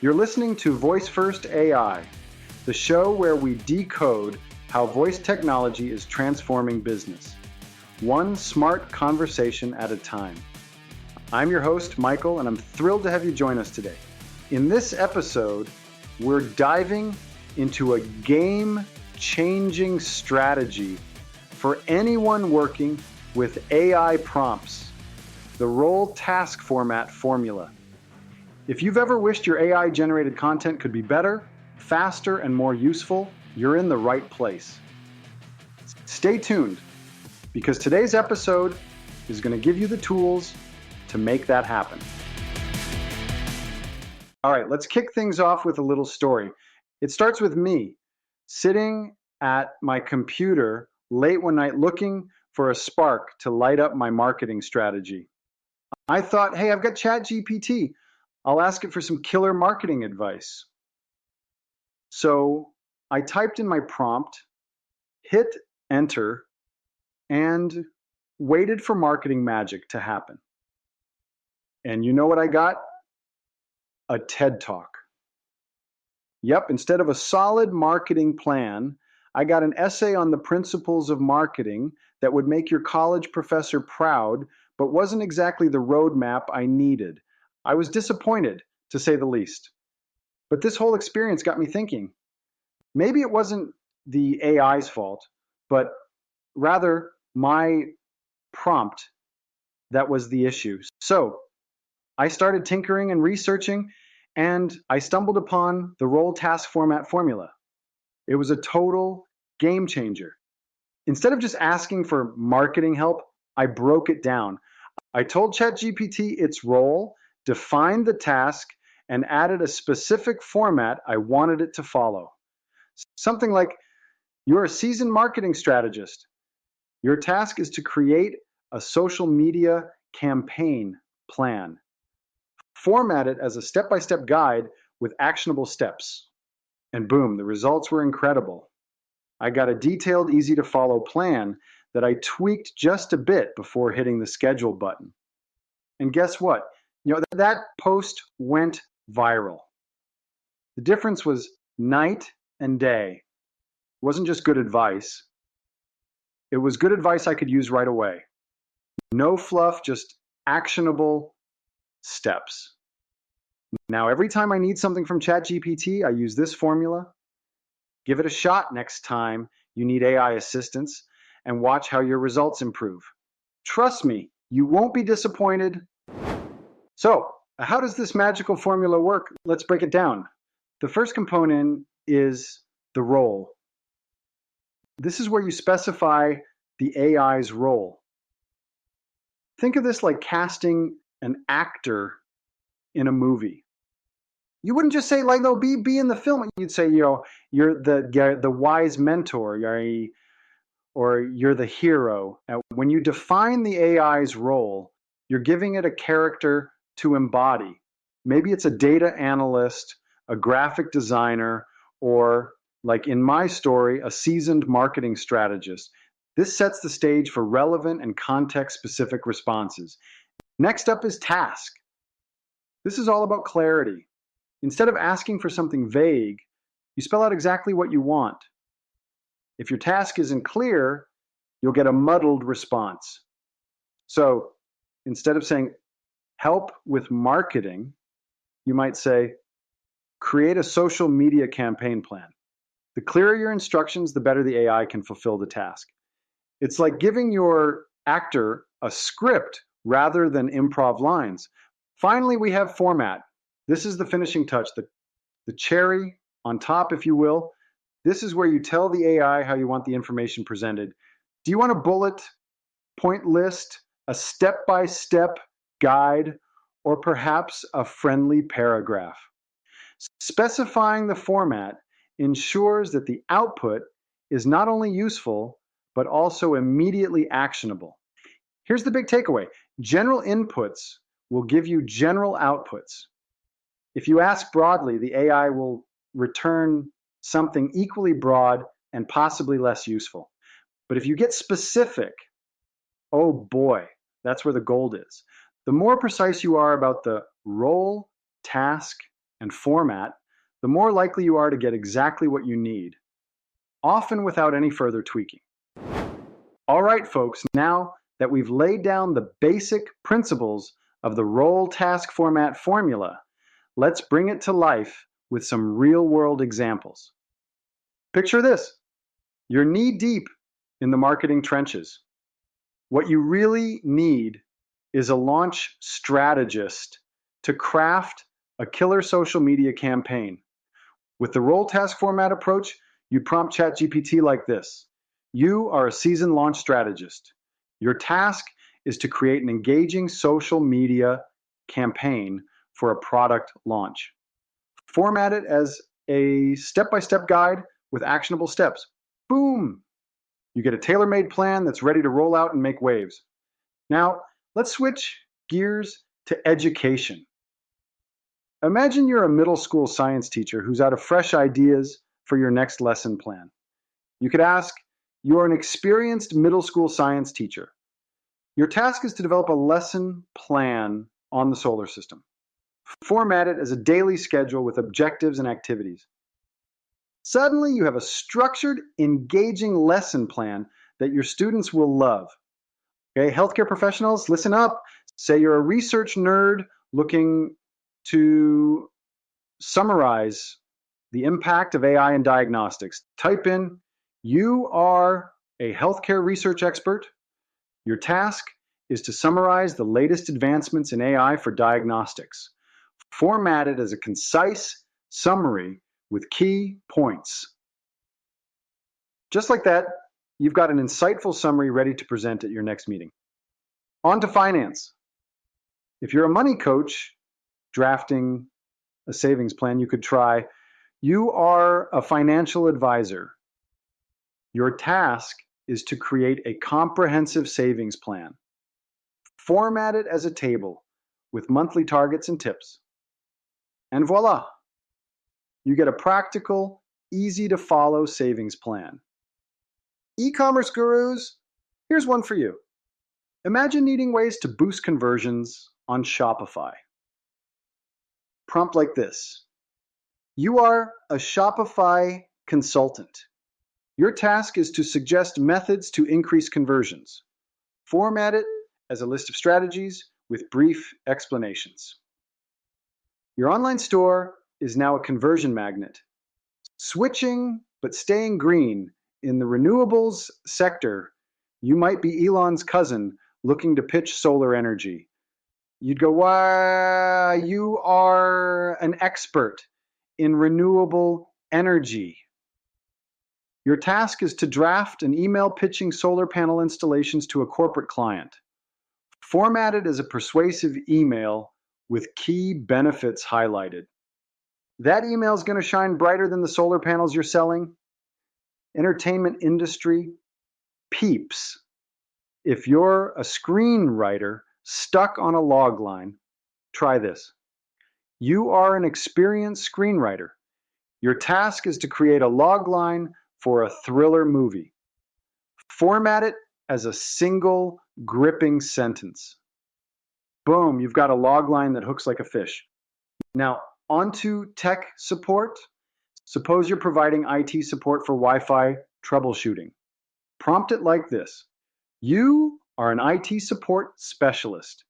You're listening to Voice First AI, the show where we decode how voice technology is transforming business, one smart conversation at a time. I'm your host, Michael, and I'm thrilled to have you join us today. In this episode, we're diving into a game-changing strategy for anyone working with AI prompts, the role task format formula. If you've ever wished your AI-generated content could be better, faster, and more useful, you're in the right place. Stay tuned, because today's episode is going to give you the tools to make that happen. All right, let's kick things off with a little story. It starts with me sitting at my computer late one night looking for a spark to light up my marketing strategy. I thought, hey, I've got ChatGPT. I'll ask it for some killer marketing advice. So I typed in my prompt, hit enter, and waited for marketing magic to happen. And you know what I got? A TED Talk. Yep, instead of a solid marketing plan, I got an essay on the principles of marketing that would make your college professor proud, but wasn't exactly the roadmap I needed. I was disappointed, to say the least. But this whole experience got me thinking. Maybe it wasn't the AI's fault, but rather my prompt that was the issue. So I started tinkering and researching, and I stumbled upon the role task format formula. It was a total game changer. Instead of just asking for marketing help, I broke it down. I told ChatGPT its role, defined the task, and added a specific format I wanted it to follow. Something like, you're a seasoned marketing strategist. Your task is to create a social media campaign plan. Format it as a step-by-step guide with actionable steps. And boom, the results were incredible. I got a detailed, easy-to-follow plan that I tweaked just a bit before hitting the schedule button. And guess what? That post went viral. The difference was night and day. It wasn't just good advice. It was good advice I could use right away. No fluff, just actionable steps. Now, every time I need something from ChatGPT, I use this formula. Give it a shot next time you need AI assistance and watch how your results improve. Trust me, you won't be disappointed. So, how does this magical formula work? Let's break it down. The first component is the role. This is where you specify the AI's role. Think of this like casting an actor in a movie. You wouldn't just say, like, no, be in the film. You'd say, you're the wise mentor, or you're the hero. When you define the AI's role, you're giving it a character to embody. Maybe it's a data analyst, a graphic designer, or, like in my story, a seasoned marketing strategist. This sets the stage for relevant and context-specific responses. Next up is task. This is all about clarity. Instead of asking for something vague, you spell out exactly what you want. If your task isn't clear, you'll get a muddled response. So instead of saying, help with marketing, you might say, create a social media campaign plan. The clearer your instructions, the better the AI can fulfill the task. It's like giving your actor a script rather than improv lines. Finally, we have format. This is the finishing touch, the cherry on top, if you will. This is where you tell the AI how you want the information presented. Do you want a bullet point list, a step-by-step guide, or perhaps a friendly paragraph? Specifying the format ensures that the output is not only useful, but also immediately actionable. Here's the big takeaway. General inputs will give you general outputs. If you ask broadly, the AI will return something equally broad and possibly less useful. But if you get specific, oh boy, that's where the gold is. The more precise you are about the role, task, and format, the more likely you are to get exactly what you need, often without any further tweaking. All right, folks, now that we've laid down the basic principles of the role task format formula, let's bring it to life with some real-world examples. Picture this. You're knee-deep in the marketing trenches. What you really need is a launch strategist to craft a killer social media campaign. With the role task format approach, you'd prompt ChatGPT like this. You are a seasoned launch strategist. Your task is to create an engaging social media campaign for a product launch. Format it as a step-by-step guide with actionable steps. Boom! You get a tailor-made plan that's ready to roll out and make waves. Now, let's switch gears to education. Imagine you're a middle school science teacher who's out of fresh ideas for your next lesson plan. You could ask, you're an experienced middle school science teacher. Your task is to develop a lesson plan on the solar system. Format it as a daily schedule with objectives and activities. Suddenly, you have a structured, engaging lesson plan that your students will love. Okay, healthcare professionals, listen up. Say you're a research nerd looking to summarize the impact of AI in diagnostics. Type in, you are a healthcare research expert. Your task is to summarize the latest advancements in AI for diagnostics. Format it as a concise summary with key points. Just like that, you've got an insightful summary ready to present at your next meeting. On to finance. If you're a money coach drafting a savings plan, you could try, you are a financial advisor. Your task is to create a comprehensive savings plan. Format it as a table with monthly targets and tips. And voila, you get a practical, easy to follow savings plan. E-commerce gurus, here's one for you. Imagine needing ways to boost conversions on Shopify. Prompt like this. You are a Shopify consultant. Your task is to suggest methods to increase conversions. Format it as a list of strategies with brief explanations. Your online store is now a conversion magnet. Switching but staying green in the renewables sector, you might be Elon's cousin looking to pitch solar energy. You'd go, wow, you are an expert in renewable energy. Your task is to draft an email pitching solar panel installations to a corporate client. Format it as a persuasive email with key benefits highlighted. That email is going to shine brighter than the solar panels you're selling. Entertainment industry, peeps. If you're a screenwriter stuck on a log line, try this. You are an experienced screenwriter. Your task is to create a log line for a thriller movie. Format it as a single gripping sentence. Boom, you've got a log line that hooks like a fish. Now, onto tech support. Suppose you're providing IT support for Wi-Fi troubleshooting. Prompt it like this. You are an IT support specialist.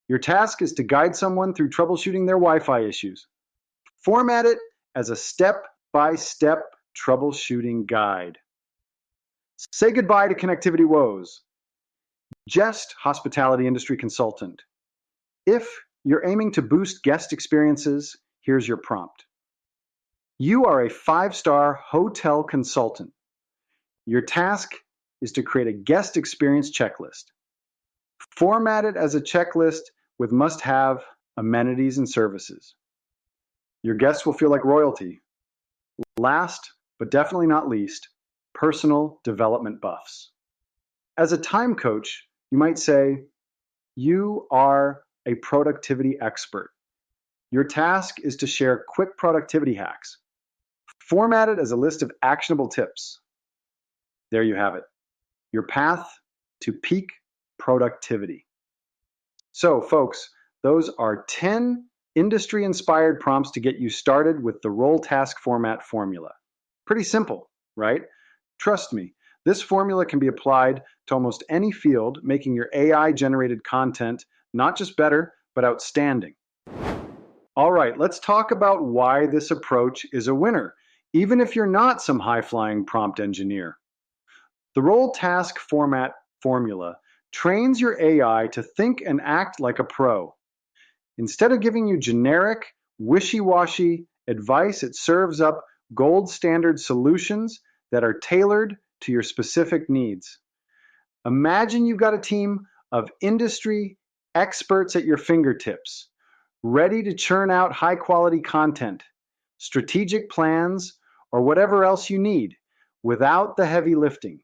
Your task is to guide someone through troubleshooting their Wi-Fi issues. Format it as a step-by-step troubleshooting guide. Say goodbye to connectivity woes. Just hospitality industry consultant. If you're aiming to boost guest experiences, here's your prompt. You are a 5-star hotel consultant. Your task is to create a guest experience checklist. Format it as a checklist with must-have amenities and services. Your guests will feel like royalty. Last, but definitely not least, personal development buffs. As a time coach, you might say, you are a productivity expert. Your task is to share quick productivity hacks. Format it as a list of actionable tips. There you have it, your path to peak productivity. So, folks, those are 10 industry-inspired prompts to get you started with the role task format formula. Pretty simple, right? Trust me, this formula can be applied to almost any field, making your AI-generated content not just better, but outstanding. All right, let's talk about why this approach is a winner, even if you're not some high-flying prompt engineer. The role task format formula trains your AI to think and act like a pro. Instead of giving you generic, wishy-washy advice, it serves up gold standard solutions that are tailored to your specific needs. Imagine you've got a team of industry experts at your fingertips, ready to churn out high-quality content, strategic plans, or whatever else you need without the heavy lifting.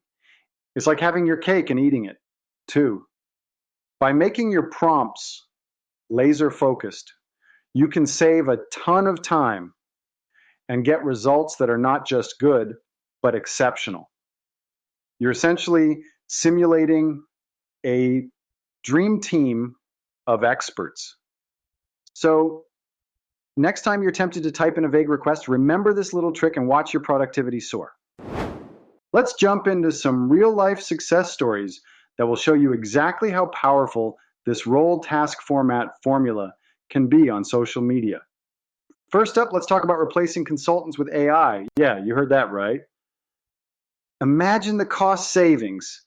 It's like having your cake and eating it, too. By making your prompts laser focused, you can save a ton of time and get results that are not just good, but exceptional. You're essentially simulating a dream team of experts. So next time you're tempted to type in a vague request, remember this little trick and watch your productivity soar. Let's jump into some real-life success stories that will show you exactly how powerful this role task format formula can be on social media. First up, let's talk about replacing consultants with AI. Yeah, you heard that right. Imagine the cost savings.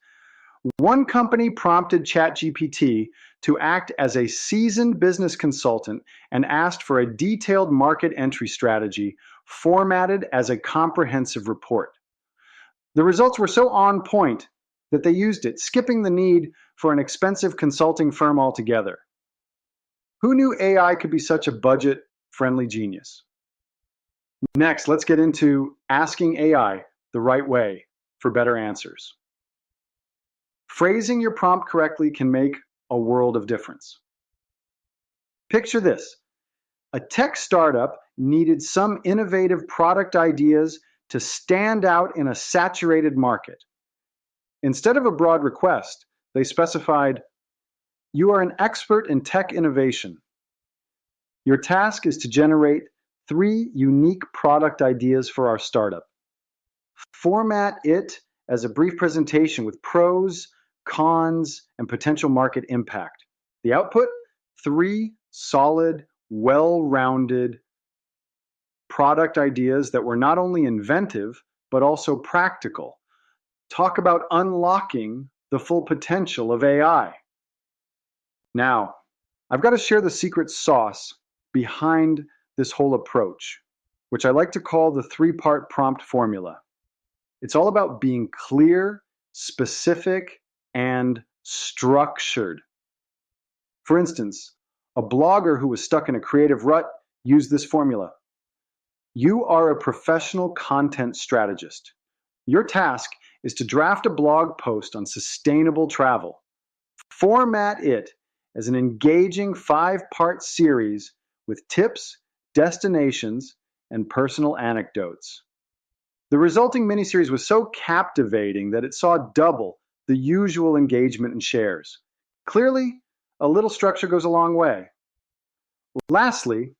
One company prompted ChatGPT to act as a seasoned business consultant and asked for a detailed market entry strategy formatted as a comprehensive report. The results were so on point that they used it, skipping the need for an expensive consulting firm altogether. Who knew AI could be such a budget-friendly genius? Next, let's get into asking AI the right way for better answers. Phrasing your prompt correctly can make a world of difference. Picture this. A tech startup needed some innovative product ideas to stand out in a saturated market. Instead of a broad request, they specified, "You are an expert in tech innovation. Your task is to generate 3 unique product ideas for our startup. Format it as a brief presentation with pros, cons, and potential market impact. The output? 3 solid, well-rounded product ideas that were not only inventive, but also practical. Talk about unlocking the full potential of AI." Now, I've got to share the secret sauce behind this whole approach, which I like to call the 3-part prompt formula. It's all about being clear, specific, and structured. For instance, a blogger who was stuck in a creative rut used this formula. You are a professional content strategist. Your task is to draft a blog post on sustainable travel. Format it as an engaging 5-part series with tips, destinations, and personal anecdotes. The resulting miniseries was so captivating that it saw double the usual engagement and shares. Clearly, a little structure goes a long way. Lastly,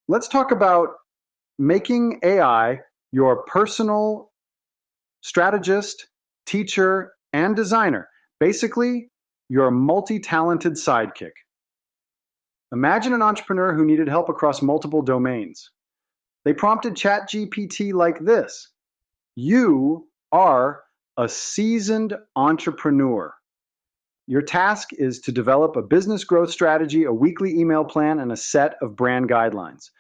let's talk about making AI your personal strategist, teacher, and designer. Basically, your multi-talented sidekick. Imagine an entrepreneur who needed help across multiple domains. They prompted ChatGPT like this. You are a seasoned entrepreneur. Your task is to develop a business growth strategy, a weekly email plan, and a set of brand guidelines.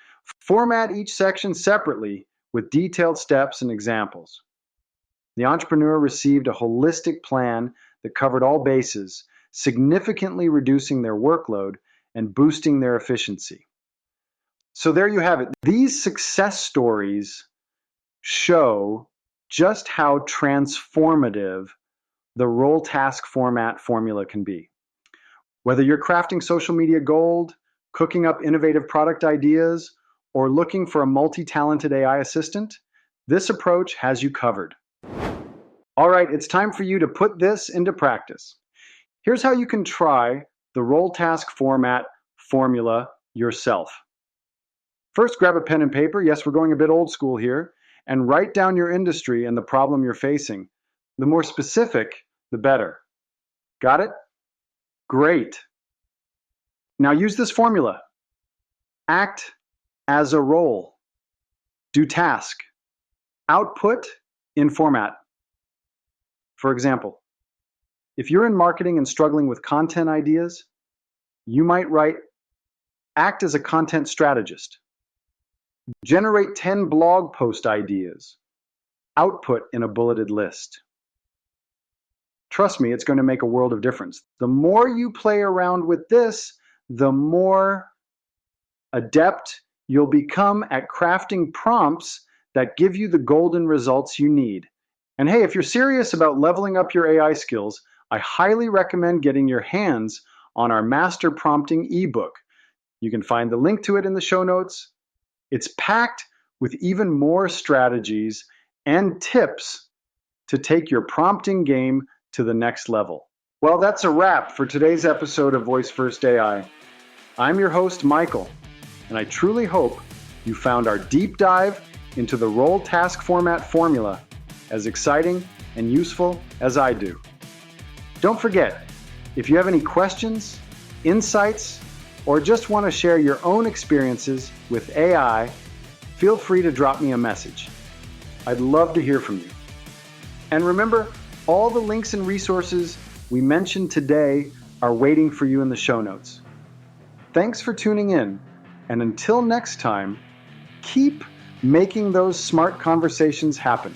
Format each section separately with detailed steps and examples. The entrepreneur received a holistic plan that covered all bases, significantly reducing their workload and boosting their efficiency. So there you have it. These success stories show just how transformative the role task format formula can be. Whether you're crafting social media gold, cooking up innovative product ideas, or looking for a multi-talented AI assistant, this approach has you covered. All right, it's time for you to put this into practice. Here's how you can try the role task format formula yourself. First, grab a pen and paper. Yes, we're going a bit old school here. And write down your industry and the problem you're facing. The more specific, the better. Got it? Great. Now use this formula. Act as a role. Do task. Output in format. For example, if you're in marketing and struggling with content ideas, you might write, act as a content strategist. Generate 10 blog post ideas. Output in a bulleted list. Trust me, it's going to make a world of difference. The more you play around with this, the more adept you'll become at crafting prompts that give you the golden results you need. And hey, if you're serious about leveling up your AI skills, I highly recommend getting your hands on our Master Prompting ebook. You can find the link to it in the show notes. It's packed with even more strategies and tips to take your prompting game to the next level. Well, that's a wrap for today's episode of Voice First AI. I'm your host, Michael, and I truly hope you found our deep dive into the role task format formula as exciting and useful as I do. Don't forget, if you have any questions, insights, or just want to share your own experiences with AI, feel free to drop me a message. I'd love to hear from you. And remember, all the links and resources we mentioned today are waiting for you in the show notes. Thanks for tuning in, and until next time, keep making those smart conversations happen.